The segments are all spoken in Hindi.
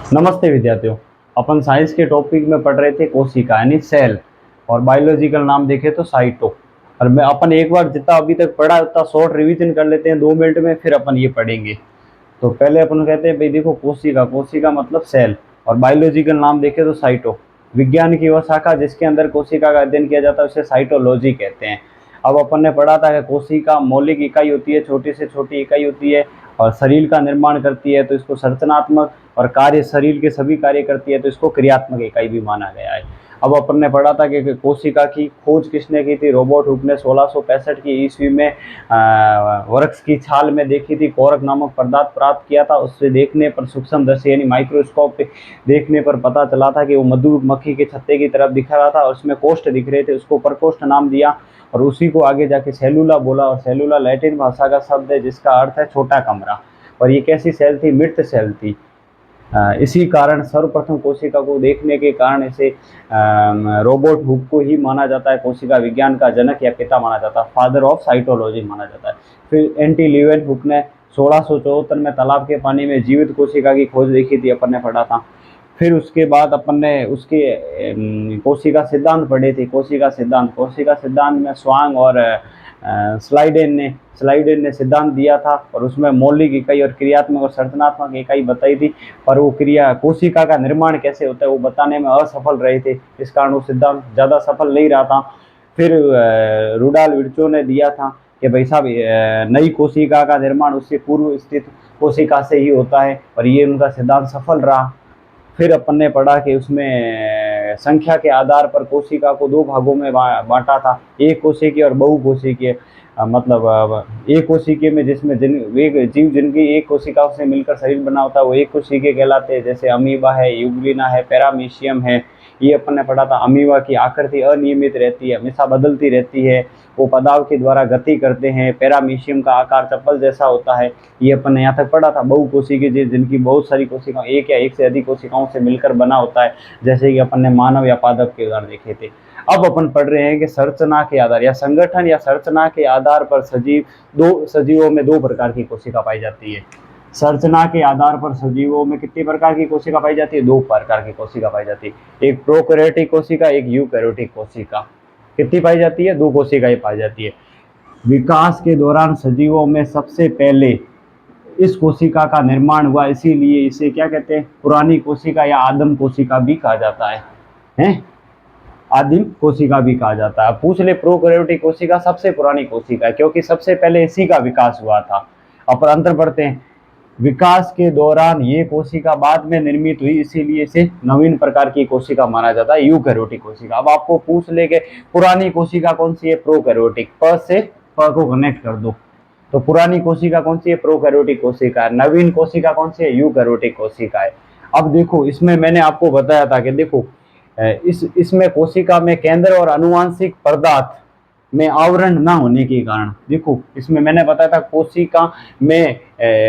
नमस्ते विद्यार्थियों। अपन साइंस के टॉपिक में पढ़ रहे थे कोशिका यानी सेल, और बायोलॉजिकल नाम देखे तो साइटो। और मैं अपन एक बार जितना अभी तक पढ़ा उतना शॉर्ट रिवीजन कर लेते हैं 2 मिनट में, फिर अपन ये पढ़ेंगे। तो पहले अपन कहते हैं भाई देखो कोशिका, कोशिका मतलब सेल, और बायोलॉजिकल नाम देखे तो साइटो। विज्ञान की वह शाखा जिसके अंदर कोशिका का अध्ययन किया जाता है उसे साइटोलॉजी कहते हैं। अब अपन ने पढ़ा था कि कोशिका मौलिक इकाई होती है, छोटी से छोटी इकाई होती है और शरीर का निर्माण करती है, तो इसको संरचनात्मक, और कार्य शरीर के सभी कार्य करती है तो इसको क्रियात्मक इकाई भी माना गया है। अब अपन ने पढ़ा था कि कोशिका की खोज किसने की थी? रॉबर्ट हुक ने 1665 की ईस्वी में वृक्ष की छाल में देखी थी, कोरक नामक पदार्थ प्राप्त किया था। उससे देखने पर सूक्ष्मदर्शी यानी माइक्रोस्कोप देखने पर पता चला था कि वो मधुमक्खी के छत्ते की तरफ दिखा रहा था और उसमें कोष्ठ दिख रहे थे, उसको प्रकोष्ठ नाम दिया। और उसी को आगे जाके सेलुला बोला, और सेलुला लैटिन भाषा का शब्द है जिसका अर्थ है छोटा कमरा। और ये कैसी सेल थी? मृत सेल थी। इसी कारण सर्वप्रथम कोशिका को देखने के कारण इसे रॉबर्ट हुक को ही माना जाता है कोशिका विज्ञान का जनक या पिता माना जाता है, फादर ऑफ साइटोलॉजी माना जाता है। फिर एंटी लीवेन हुक ने 1674 में तालाब के पानी में जीवित कोशिका की खोज देखी थी, अपन ने पढ़ा था। फिर उसके बाद अपन ने उसके कोशिका सिद्धांत पढ़े थे। कोशिका सिद्धांत में स्वांग और स्लाइडेन ने सिद्धांत दिया था, और उसमें मौलिक इकाई और क्रियात्मक और संरचनात्मक इकाई बताई थी। पर वो क्रिया कोशिका का निर्माण कैसे होता है वो बताने में असफल रहे थे, इस कारण वो सिद्धांत ज़्यादा सफल नहीं रहा था। फिर रुडाल विर्चो ने दिया था कि भाई साहब नई कोशिका का निर्माण उससे पूर्व स्थित कोशिका से ही होता है, और ये उनका सिद्धांत सफल रहा। फिर अपन ने पढ़ा कि उसमें संख्या के आधार पर कोशिका को 2 भागों में बांटा था, एक कोशिकीय और बहुकोशिकीय। मतलब एक कोशिकीय में जिसमें जीव जिनकी एक कोशिका से मिलकर शरीर बना होता है वो एक कोशिकीय कहलाते हैं, जैसे अमीबा है, यूग्लिना है, पैरामीशियम है। ये अपन ने पढ़ा था। अमीबा की आकृति अनियमित रहती है, हमेशा बदलती रहती है, वो पदार्थ के द्वारा गति करते हैं। पैरामीशियम का आकार चप्पल जैसा होता है। ये अपन ने यहाँ तक पढ़ा था। बहुकोशिकीय जीव जिनकी बहुत सारी कोशिकाओं, एक या एक से अधिक कोशिकाओं से मिलकर बना होता है, जैसे कि अपन ने मानव या पादप के उदाहरण देखे थे। अब अपन पढ़ रहे हैं कि संरचना के आधार या संगठन या संरचना के आधार पर सजीवों में 2 प्रकार की कोशिका पाई जाती है। संरचना के आधार पर सजीवों में कितनी प्रकार की कोशिका पाई जाती है? 2 प्रकार की कोशिका पाई जाती है, एक प्रोकैरियोटिक कोशिका, एक यूकैरियोटिक कोशिका। कितनी पाई जाती है? 2 कोशिकाएं पाई जाती है। विकास के दौरान सजीवों में सबसे पहले इस कोशिका का निर्माण हुआ, इसीलिए इसे क्या कहते हैं? पुरानी कोशिका या आदिम कोशिका भी कहा जाता है, हैं? आदिम कोशिका भी कहा जाता है। पूछ ले, प्रोकैरियोटिक कोशिका सबसे पुरानी कोशिका है क्योंकि सबसे पहले इसी का विकास हुआ था। अब अंतर पढ़ते हैं। विकास के दौरान ये कोशिका बाद में निर्मित हुई, इसीलिए इसे नवीन प्रकार की कोशिका माना जाता है, यूकैरियोटिक कोशिका। अब आपको पूछ ले कि पुरानी कोशिका कौन सी है? प्रोकैरियोटिक। प से प को कनेक्ट कर दो, तो पुरानी कोशिका कौन सी है? प्रोकैरियोटिक कोशिका है। नवीन कोशिका कौन सी है? यूकैरियोटिक कोशिका है। अब देखो, इसमें मैंने आपको बताया था कि देखो इसमें कोशिका में केंद्र और अनुवांशिक पदार्थ में आवरण ना होने के कारण, देखो इसमें मैंने बताया था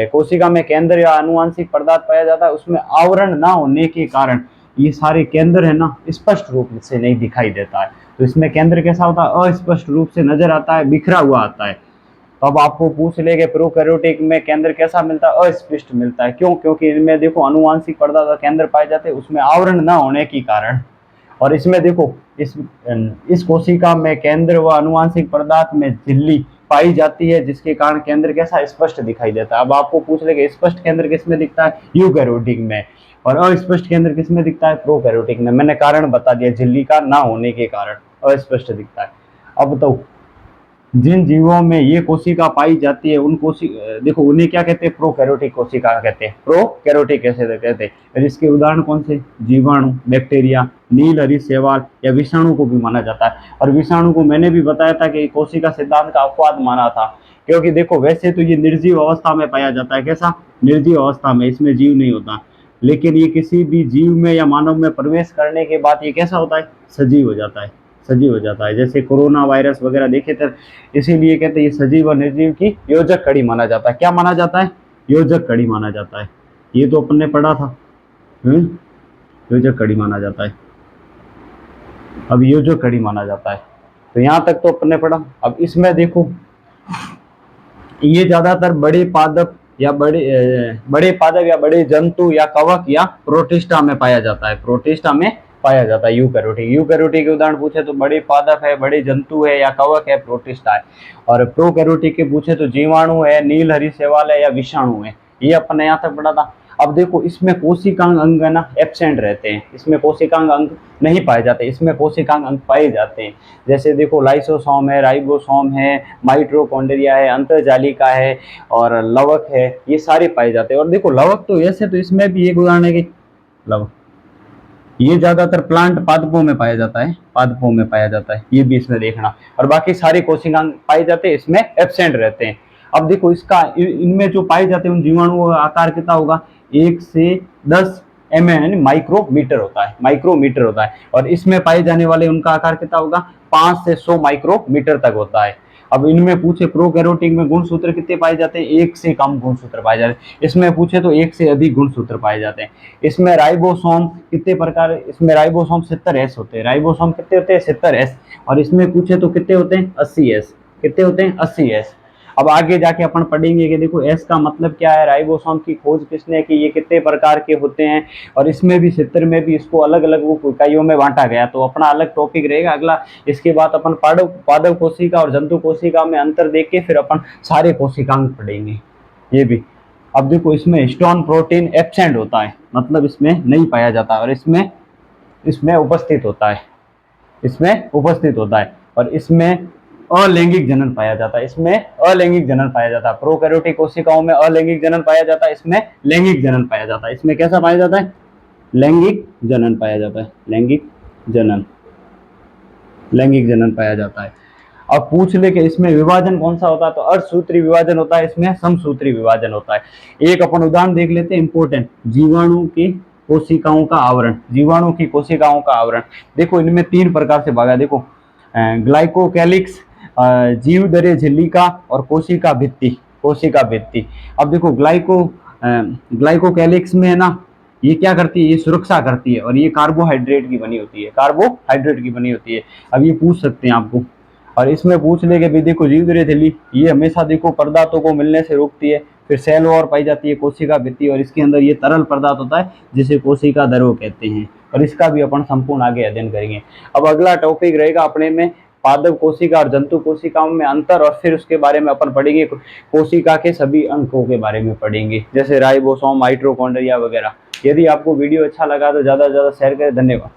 कोशिका में केंद्र या अनुवांशिक पदार्थ पाया जाता है, उसमें आवरण ना होने के कारण ये सारे केंद्र है ना स्पष्ट रूप से नहीं दिखाई देता है। तो इसमें केंद्र कैसा होता है? अस्पष्ट रूप से नजर आता है, बिखरा हुआ आता है। तो अब आपको पूछ ले कि प्रोकैरियोटिक में केंद्र कैसा मिलता है? अस्पष्ट मिलता है। क्यों? क्योंकि इनमें देखो अनुवांशिक पदार्थ और केंद्र पाए जाते हैं, उसमें आवरण ना होने के कारण। और इसमें देखो इस कोशिका में केंद्र व अनुवांशिक पदार्थ में झिल्ली पाई जाती है, जिसके कारण केंद्र कैसा? स्पष्ट दिखाई देता है। अब आपको पूछ ले कि स्पष्ट केंद्र किसमें दिखता है? यूकैरियोटिक में। और अस्पष्ट केंद्र किसमें दिखता है? प्रोकैरियोटिक में। मैंने कारण बता दिया, झिल्ली का ना होने के कारण अस्पष्ट दिखता है। अब तो जिन जीवों में ये कोशिका पाई जाती है देखो उन्हें क्या कहते हैं? प्रोकैरियोटिक कोशिका कहते हैं। प्रोकैरियोटिक कैसे कहते हैं? और इसके उदाहरण कौन से? जीवाणु, बैक्टीरिया, नीलहरी शैवाल या विषाणु को भी माना जाता है। और विषाणु को मैंने भी बताया था कि कोशिका सिद्धांत का अपवाद माना था, क्योंकि देखो वैसे तो ये निर्जीव अवस्था में पाया जाता है। कैसा? निर्जीव अवस्था में, इसमें जीव नहीं होता। लेकिन ये किसी भी जीव में या मानव में प्रवेश करने के बाद ये कैसा होता है? सजीव हो जाता है। सजीव हो जाता है। जैसे कोरोना वायरस वगैरह देखे थे, इसीलिए कहते हैं ये सजीव और निर्जीव की योजक कड़ी माना जाता है। क्या माना जाता है? योजक कड़ी माना जाता है। ये तो अपन ने पढ़ा था। योजक कड़ी माना जाता है। अब योजक कड़ी माना जाता है, तो यहाँ तक तो अपन ने पढ़ा। अब इसमें देखो ये ज्यादातर बड़े पादप या बड़े पादप या बड़े जंतु या कवक या प्रोटिस्टा में पाया जाता है, प्रोटिस्टा में पाया जाता है यूकैरियोटिक। यूकैरियोटिक के उदाहरण पूछे तो बड़े पादप है, बड़े जंतु है या कवक है, प्रोटिस्टा है। और प्रोकैरियोटिक के पूछे तो जीवाणु है, नील हरी शैवाल है या विषाणु है। ये अपन ने यहाँ तक पढ़ा था। अब देखो इसमें कोशिकांग अंग है ना एब्सेंट रहते हैं, इसमें कोशिकांग अंग नहीं पाए जाते, इसमें कोशिकांग अंग पाए जाते हैं। जैसे देखो लाइसोसोम है, राइबोसोम है, माइटोकॉन्ड्रिया है, अंतर्जालिका है और लवक है, ये सारे पाए जाते हैं। और देखो लवक तो ऐसे तो इसमें भी एक उदाहरण है कि लवक ये ज्यादातर प्लांट पादपों में पाया जाता है, पादपों में पाया जाता है, ये भी इसमें देखना। और बाकी सारे कोशिकांग पाए जाते हैं, इसमें एब्सेंट रहते हैं। अब देखो इसका इनमें जो पाए जाते हैं उन जीवाणुओं का आकार कितना होगा, 1 से 10 mm माइक्रोमीटर होता है, माइक्रोमीटर होता है। और इसमें पाए जाने वाले उनका आकार कितना होगा, 5 से 100 माइक्रोमीटर तक होता है। अब इनमें पूछे प्रोकैरियोटिक में गुणसूत्र कितने पाए जाते हैं, 1 से कम गुणसूत्र पाए जाते हैं। इसमें पूछे तो 1 से अधिक गुणसूत्र पाए जाते हैं। इसमें राइबोसोम कितने प्रकार, इसमें राइबोसोम 70S होते हैं। राइबोसोम कितने होते हैं, 70S। और इसमें पूछे तो कितने होते हैं, 80S। कितने होते हैं, 80S। अब आगे जाके अपन पढ़ेंगे कि देखो एस का मतलब क्या है, राइबोसोम की खोज किसने की, ये कितने प्रकार के होते हैं। और इसमें भी 70 में भी इसको अलग अलग वो इकाइयों में बांटा गया, तो अपना अलग टॉपिक रहेगा अगला। इसके बाद अपन पादप कोशिका और जंतु कोशिका में अंतर देख के फिर अपन सारे कोशिकांग पढ़ेंगे ये भी। अब देखो इसमें हिस्टोन प्रोटीन एब्सेंट होता है, मतलब इसमें नहीं पाया जाता, और इसमें इसमें उपस्थित होता है, इसमें उपस्थित होता है। और इसमें अलैंगिक जनन पाया जाता है, इसमें अलैंगिक जनन पाया जाता है। प्रोकैरियोटिक कोशिकाओं में अलैंगिक जनन पाया जाता है, इसमें लैंगिक जनन पाया जाता है। इसमें कैसा पाया जाता है, लैंगिक जनन पाया जाता है, लैंगिक जनन, लैंगिक जनन पाया जाता है। अब पूछ ले कि इसमें विभाजन कौन सा होता है, तो अर्धसूत्री विभाजन होता है, इसमें समसूत्री विभाजन होता है। एक अपन उदाहरण देख लेते हैं इंपॉर्टेंट, जीवाणु की कोशिकाओं का आवरण, जीवाणु की कोशिकाओं का आवरण। देखो इनमें 3 प्रकार से भागा, देखो ग्लाइकोकैलिक्स, जीवदरे झिल्लिका और कोशिका भित्ति, कोशिका भित्ति। अब देखो ग्लाइकोकैलिक्स में है ना, ये क्या करती है, ये सुरक्षा करती है, और ये कार्बोहाइड्रेट की बनी होती है, कार्बोहाइड्रेट की बनी होती है। अब ये पूछ सकते हैं आपको। और इसमें पूछ ले कि भी देखो जीवदरे झिल्ली ये हमेशा देखो पदार्थों को मिलने से रोकती है। फिर सेल वॉल पाई जाती है कोशिका भित्ति, और इसके अंदर ये तरल पदार्थ होता है जिसे कोशिका द्रव कहते हैं। और इसका भी अपन संपूर्ण आगे अध्ययन करेंगे। अब अगला टॉपिक रहेगा अपने में पादप कोशिका और जंतु कोशिकाओं में अंतर, और फिर उसके बारे में अपन पढ़ेंगे कोशिका के सभी अंगों के बारे में पढ़ेंगे, जैसे राइबोसोम, माइटोकॉन्ड्रिया वगैरह। यदि आपको वीडियो अच्छा लगा तो ज़्यादा से ज़्यादा शेयर करें। धन्यवाद।